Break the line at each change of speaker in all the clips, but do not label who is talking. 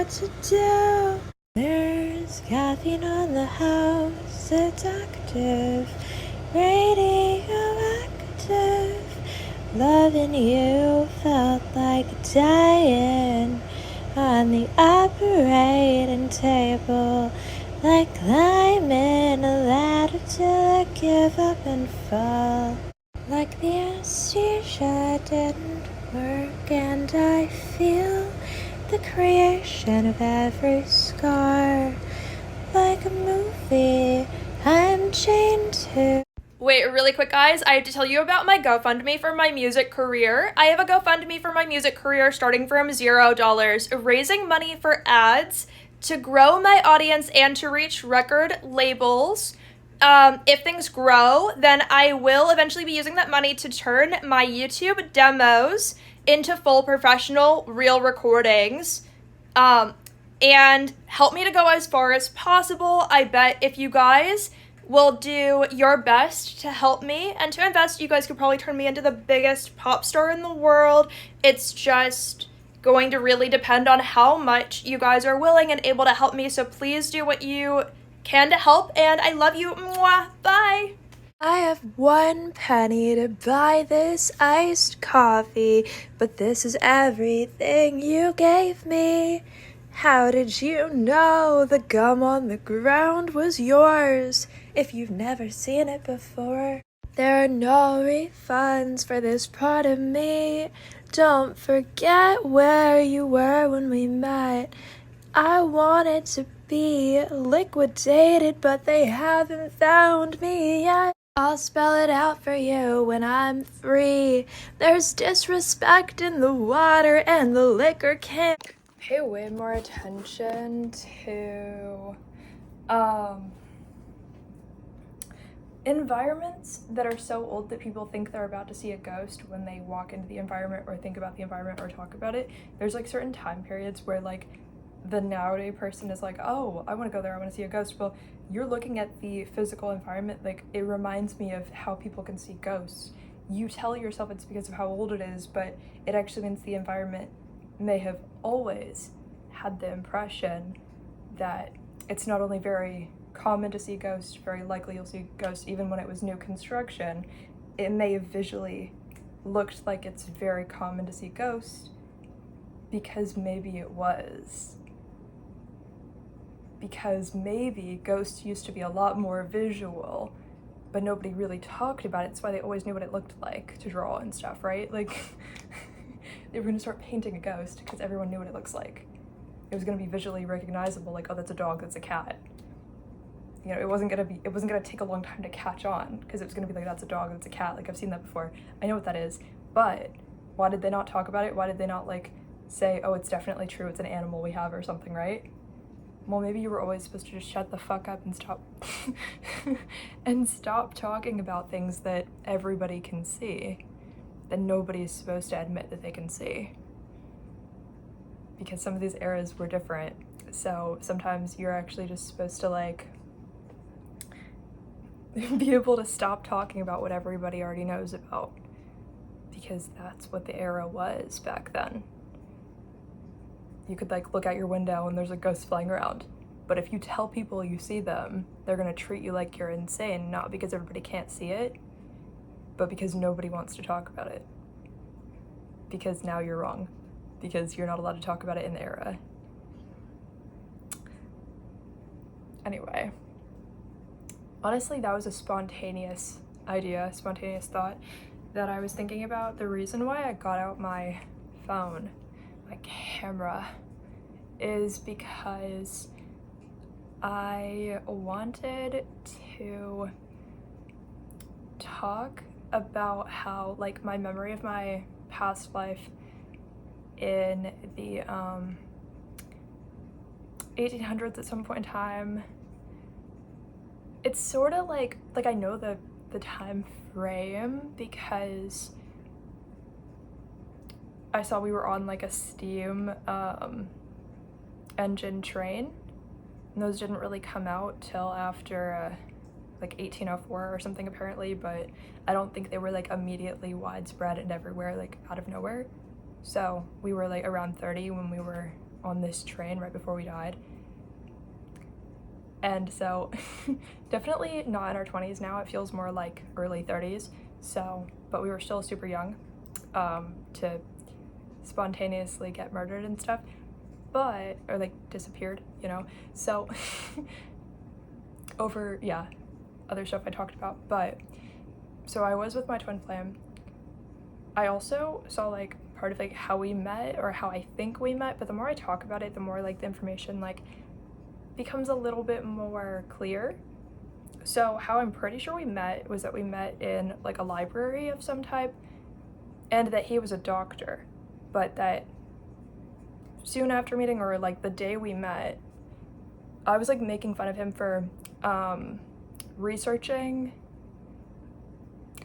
what to do. There's caffeine on the house, it's active, radioactive. Loving you felt like dying on the operating table, like climbing a ladder till I give up and fall. Like the anesthesia didn't work, and I feel the creation of every scar. Like a movie I'm chained to.
Wait, really quick, guys, I have to tell you about my GoFundMe for my music career. I have a GoFundMe for my music career starting from $0, raising money for ads to grow my audience and to reach record labels. If things grow, then I will eventually be using that money to turn my YouTube demos into full professional real recordings. And help me to go as far as possible. I bet if you guys will do your best to help me and to invest, you guys could probably turn me into the biggest pop star in the world. It's just going to really depend on how much you guys are willing and able to help me. So please do what you can to help, and I love you. Mwah. Bye.
I have 1 penny to buy this iced coffee, but this is everything you gave me. How did you know the gum on the ground was yours if you've never seen it before? There are no refunds for this part of me. Don't forget where you were when we met. I wanted to be liquidated, but they haven't found me yet. I'll spell it out for you when I'm free. There's disrespect in the water and the liquor can't pay way more attention to environments that are so old that people think they're about to see a ghost when they walk into the environment or think about the environment or talk about it. There's like certain time periods where like the nowadays person is like, oh, I want to go there, I want to see a ghost. Well, you're looking at the physical environment, like it reminds me of how people can see ghosts. You tell yourself it's because of how old it is, but it actually means the environment may have always had the impression that it's not only very common to see ghosts, very likely you'll see ghosts even when it was new construction. It may have visually looked like it's very common to see ghosts because maybe it was. Because maybe ghosts used to be a lot more visual, but nobody really talked about it. That's why they always knew what it looked like to draw and stuff, right? Like, they were gonna start painting a ghost because everyone knew what it looks like. It was gonna be visually recognizable, like, oh, that's a dog, that's a cat. You know, it wasn't gonna take a long time to catch on because it was gonna be like, that's a dog, that's a cat. Like, I've seen that before. I know what that is. But why did they not talk about it? Why did they not, like, say, oh, it's definitely true, it's an animal we have or something, right? Well, maybe you were always supposed to just shut the fuck up and stop and stop talking about things that everybody can see, that nobody's supposed to admit that they can see. Because some of these eras were different. So sometimes you're actually just supposed to like be able to stop talking about what everybody already knows about. Because that's what the era was back then. You could like look out your window and there's a ghost flying around. But if you tell people you see them, they're gonna treat you like you're insane, not because everybody can't see it, but because nobody wants to talk about it. Because now you're wrong. Because you're not allowed to talk about it in the era. Anyway. Honestly, that was a spontaneous idea, spontaneous thought that I was thinking about. The reason why I got out my phone, my camera, is because I wanted to talk about how like my memory of my past life in the 1800s at some point in time, it's sort of like I know the time frame because I saw we were on like a steam engine train, and those didn't really come out till after like 1804 or something apparently, but I don't think they were like immediately widespread and everywhere, like out of nowhere. So we were like around 30 when we were on this train right before we died. And so definitely not in our 20s now. It feels more like early 30s. So, but we were still super young to spontaneously get murdered and stuff, but, or like disappeared, you know? So over, yeah, other stuff I talked about. But so I was with my twin flame. I also saw like part of like how we met or how I think we met, but the more I talk about it, the more like the information like becomes a little bit more clear. So how I'm pretty sure we met was that we met in like a library of some type, and that he was a doctor, but that soon after meeting, or like the day we met, I was like making fun of him for researching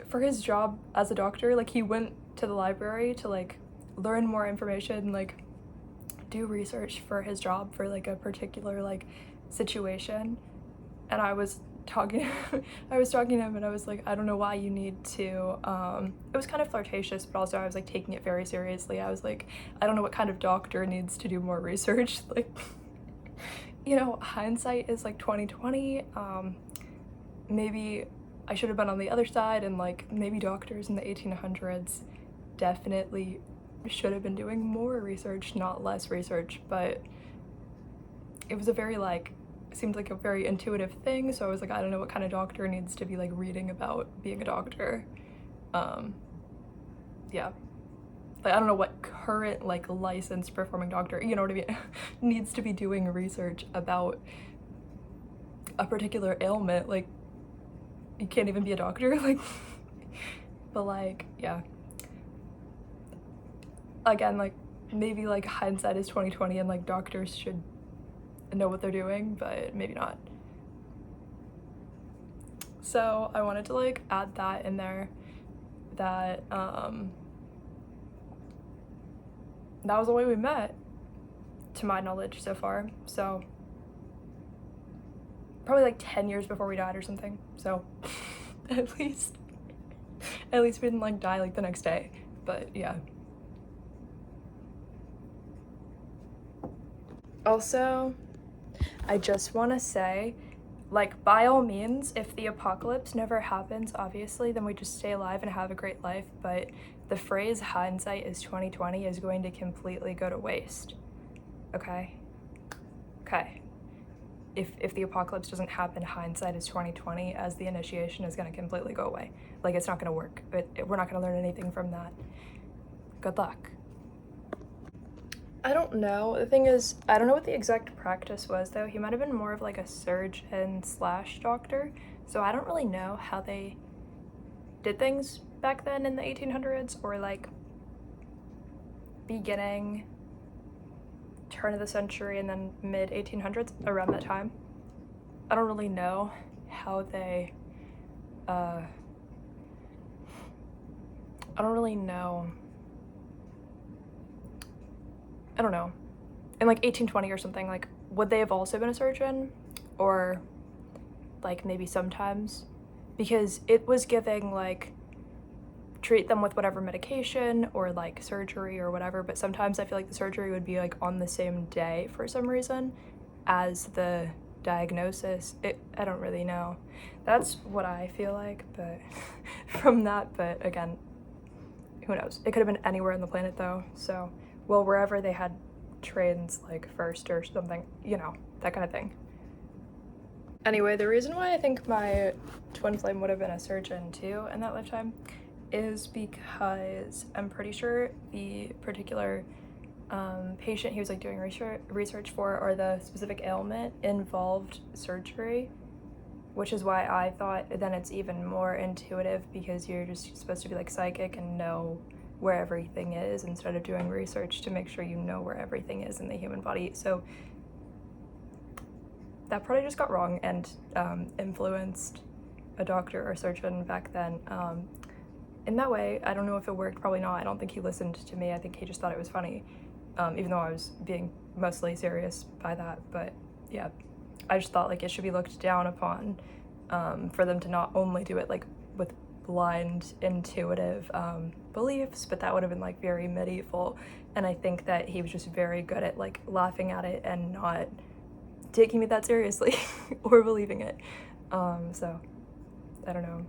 for his job as a doctor. Like he went to the library to like learn more information, like do research for his job for like a particular like situation. And I was talking to him and I was like, I don't know why you need to it was kind of flirtatious, but also I was like taking it very seriously. I was like, I don't know what kind of doctor needs to do more research. Like, you know, hindsight is like 2020. Maybe I should have been on the other side, and like maybe doctors in the 1800s definitely should have been doing more research, not less research. But it was a very like, seemed like a very intuitive thing, so I was like, I don't know what kind of doctor needs to be like reading about being a doctor. Yeah, like I don't know what current like licensed performing doctor, you know what I mean, needs to be doing research about a particular ailment. Like you can't even be a doctor. Like but like, yeah, again, like maybe like hindsight is 2020 and like doctors should know what they're doing, but maybe not. So I wanted to like add that in there, that that was the way we met, to my knowledge so far. So probably like 10 years before we died or something. So at least we didn't like die like the next day. But yeah. Also, I just want to say, like, by all means, if the apocalypse never happens, obviously, then we just stay alive and have a great life. But the phrase hindsight is 2020 is going to completely go to waste. Okay? Okay. If the apocalypse doesn't happen, hindsight is 2020, as the initiation is going to completely go away. Like, it's not going to work. We're not going to learn anything from that. Good luck. I don't know. The thing is, I don't know what the exact practice was, though. He might have been more of like a surgeon / doctor, so I don't really know how they did things back then in the 1800s, or like beginning turn of the century and then mid 1800s, around that time. I don't really know how they I don't know, in like 1820 or something, like would they have also been a surgeon, or like maybe sometimes, because it was giving like treat them with whatever medication or like surgery or whatever, but sometimes I feel like the surgery would be like on the same day for some reason as the diagnosis. I don't really know. That's what I feel like, but from that, but again, who knows? It could have been anywhere on the planet though, so, well, wherever they had trains like first or something, you know, that kind of thing. Anyway, the reason why I think my twin flame would have been a surgeon too in that lifetime is because I'm pretty sure the particular patient he was like doing research for, or the specific ailment, involved surgery, which is why I thought then it's even more intuitive, because you're just supposed to be like psychic and know where everything is instead of doing research to make sure you know where everything is in the human body. So that probably just got wrong and influenced a doctor or surgeon back then. In that way, I don't know if it worked, probably not. I don't think he listened to me. I think he just thought it was funny, even though I was being mostly serious by that. But yeah, I just thought like it should be looked down upon for them to not only do it like with blind, intuitive beliefs, but that would have been like very medieval. And I think that he was just very good at like laughing at it and not taking me that seriously or believing it. So I don't know.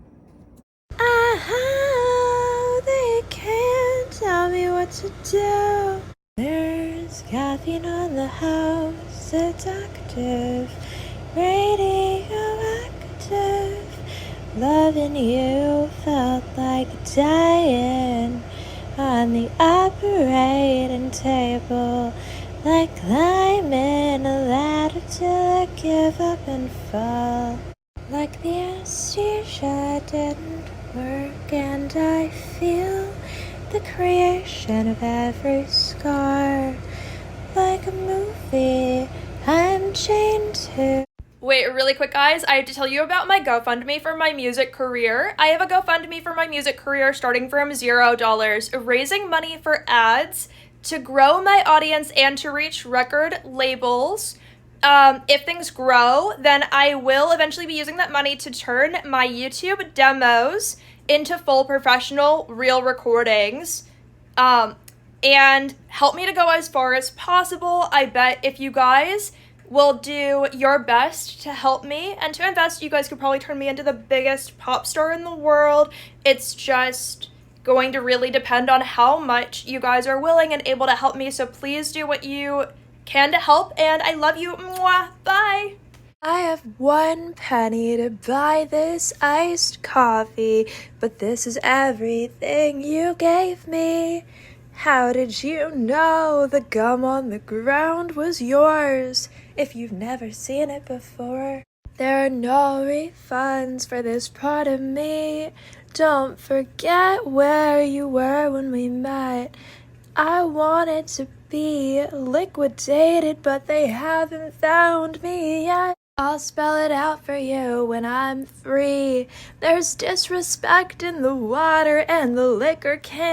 They can't tell me what to do. There's caffeine on the house, it's active, radioactive. Loving you felt like dying on the operating table, like climbing a ladder till I give up and fall. Like the anesthesia didn't work, and I feel the creation of every scar. Like a movie I'm chained to.
Wait, really quick, guys, I have to tell you about my GoFundMe for my music career. I have a GoFundMe for my music career starting from $0, raising money for ads to grow my audience and to reach record labels. If things grow, then I will eventually be using that money to turn my YouTube demos into full professional real recordings. And help me to go as far as possible. I bet if you guys will do your best to help me and to invest, you guys could probably turn me into the biggest pop star in the world. It's just going to really depend on how much you guys are willing and able to help me. So please do what you can to help, and I love you. Mwah. Bye.
I have 1 penny to buy this iced coffee, but this is everything you gave me. How did you know the gum on the ground was yours if you've never seen it before? There are no refunds for this part of me. Don't forget where you were when we met. I wanted to be liquidated, but they haven't found me yet. I'll spell it out for you when I'm free. There's disrespect in the water and the liquor can't